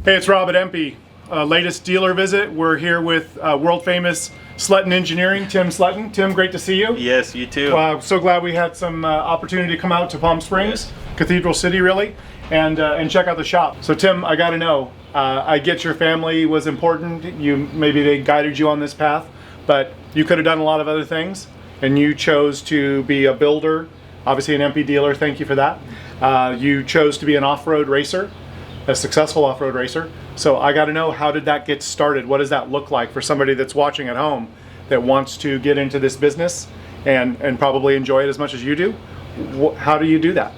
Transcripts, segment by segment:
Hey, it's Rob at EMPI. Latest dealer visit. We're here with world famous Sletten Engineering, Tim Sletten. Tim, great to see you. Yes, you too. So glad we had some opportunity to come out to Palm Springs, Cathedral City really, and check out the shop. So Tim, I got to know, I get your family was important. Maybe they guided you on this path, but you could have done a lot of other things, and you chose to be a builder, obviously an EMPI dealer. Thank you for that. You chose to be an off-road racer, a successful off-road racer. So I got to know, how did that get started? What does that look like for somebody that's watching at home that wants to get into this business and probably enjoy it as much as you do? How do you do that?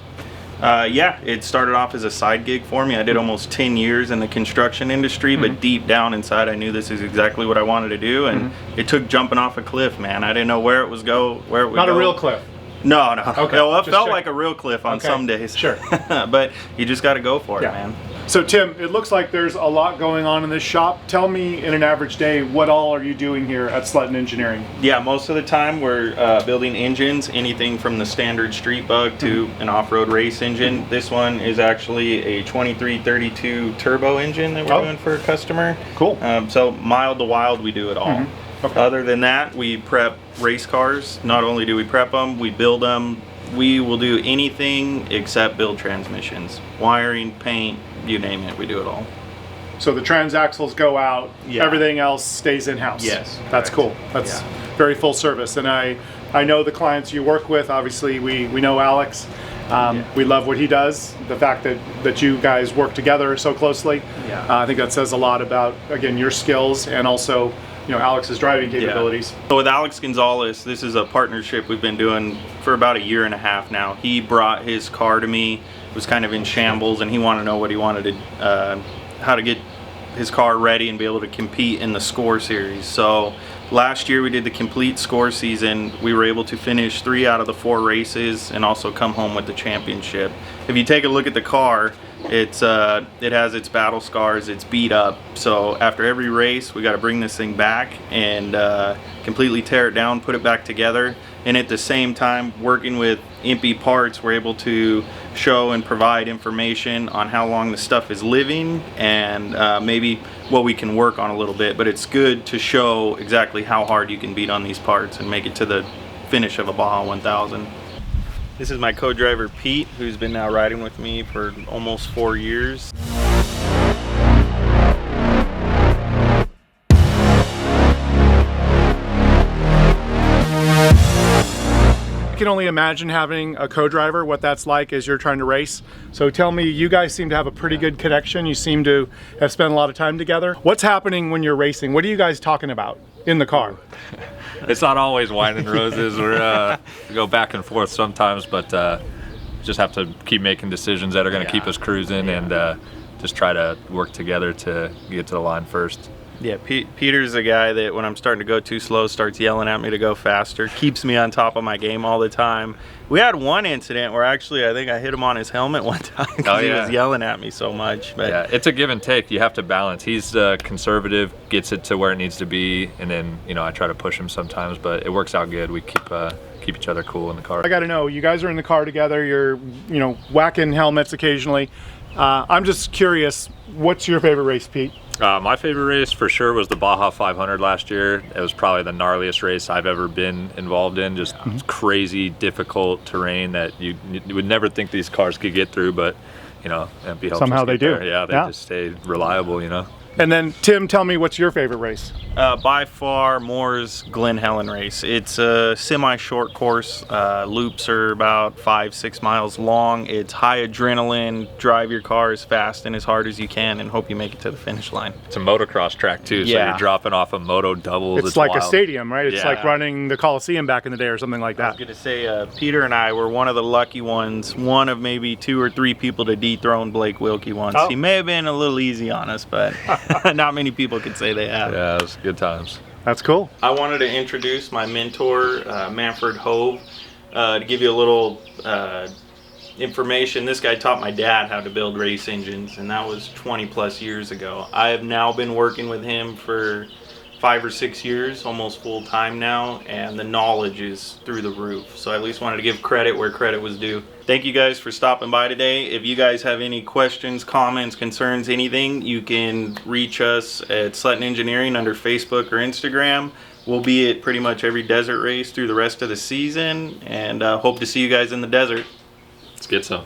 Yeah, it started off as a side gig for me. I did almost 10 years in the construction industry, but deep down inside I knew this is exactly what I wanted to do, and it took jumping off a cliff, man. I didn't know where it would go. Not a real cliff. No. Okay. Well, it felt like a real cliff on some days. Sure. But you just got to go for it, man. So Tim, it looks like there's a lot going on in this shop. Tell me, in an average day, what all are you doing here at Sletten Engineering? Yeah, most of the time we're building engines, anything from the standard street bug to an off-road race engine. This one is actually a 2332 turbo engine that we're doing for a customer. Cool. So mild to wild, we do it all. Okay. Other than that, we prep race cars. Not only do we prep them, we build them. We will do anything except build transmissions. Wiring, paint, you name it, we do it all. So the transaxles go out, everything else stays in-house. Yes. That's cool. That's very full service. And I know the clients you work with. Obviously, we know Alex. We love what he does. The fact that you guys work together so closely. I think that says a lot about, again, your skills and also Alex's driving capabilities. So with Alex Gonzalez, this is a partnership we've been doing for about 1.5 years now. He brought his car to me, it was kind of in shambles, and he wanted to know what he wanted to, how to get his car ready and be able to compete in the score series. So last year we did the complete score season. We were able to finish 3 out of the 4 races and also come home with the championship. If you take a look at the car, it has its battle scars, it's beat up. So after every race, we got to bring this thing back and completely tear it down, put it back together. And at the same time, working with EMPI parts, we're able to show and provide information on how long the stuff is living and maybe what we can work on a little bit. But it's good to show exactly how hard you can beat on these parts and make it to the finish of a Baja 1000. This is my co-driver Pete, who's been now riding with me for almost 4 years. I can only imagine having a co-driver, what that's like as you're trying to race. So tell me, you guys seem to have a pretty good connection. You seem to have spent a lot of time together. What's happening when you're racing? What are you guys talking about in the car? It's not always wine and roses. We go back and forth sometimes, but just have to keep making decisions that are going to keep us cruising and just try to work together to get to the line first. Yeah, Peter's the guy that when I'm starting to go too slow starts yelling at me to go faster, keeps me on top of my game all the time. We had one incident where actually I think I hit him on his helmet one time because he was yelling at me so much. But yeah, it's a give and take. You have to balance. He's conservative, gets it to where it needs to be, and then I try to push him sometimes, but it works out good. We keep each other cool in the car. I got to know, you guys are in the car together. You're whacking helmets occasionally. I'm just curious, what's your favorite race, Pete? My favorite race for sure was the Baja 500 last year. It was probably the gnarliest race I've ever been involved in. Just crazy, difficult terrain that you would never think these cars could get through, but EMPI helps somehow us they do. There. Yeah, they just stay reliable, And then Tim, tell me, what's your favorite race? By far, Moore's Glen Helen race. It's a semi-short course. Loops are about 5-6 miles long. It's high adrenaline. Drive your car as fast and as hard as you can and hope you make it to the finish line. It's a motocross track too, so you're dropping off of moto doubles. It's like wild. A stadium, right? It's like running the Coliseum back in the day or something like that. I was going to say, Peter and I were one of the lucky ones, one of maybe 2 or 3 people to dethrone Blake Wilkie once. He may have been a little easy on us, but not many people could say they have. Yeah, it was good times. That's cool. I wanted to introduce my mentor, Manfred Hove, to give you a little information. This guy taught my dad how to build race engines, and that was 20 plus years ago. I have now been working with him for 5 or 6 years, almost full time now, and the knowledge is through the roof. So I at least wanted to give credit where credit was due. Thank you guys for stopping by today. If you guys have any questions, comments, concerns, anything, you can reach us at Sletten Engineering under Facebook or Instagram. We'll be at pretty much every desert race through the rest of the season, and hope to see you guys in the desert. Let's get some.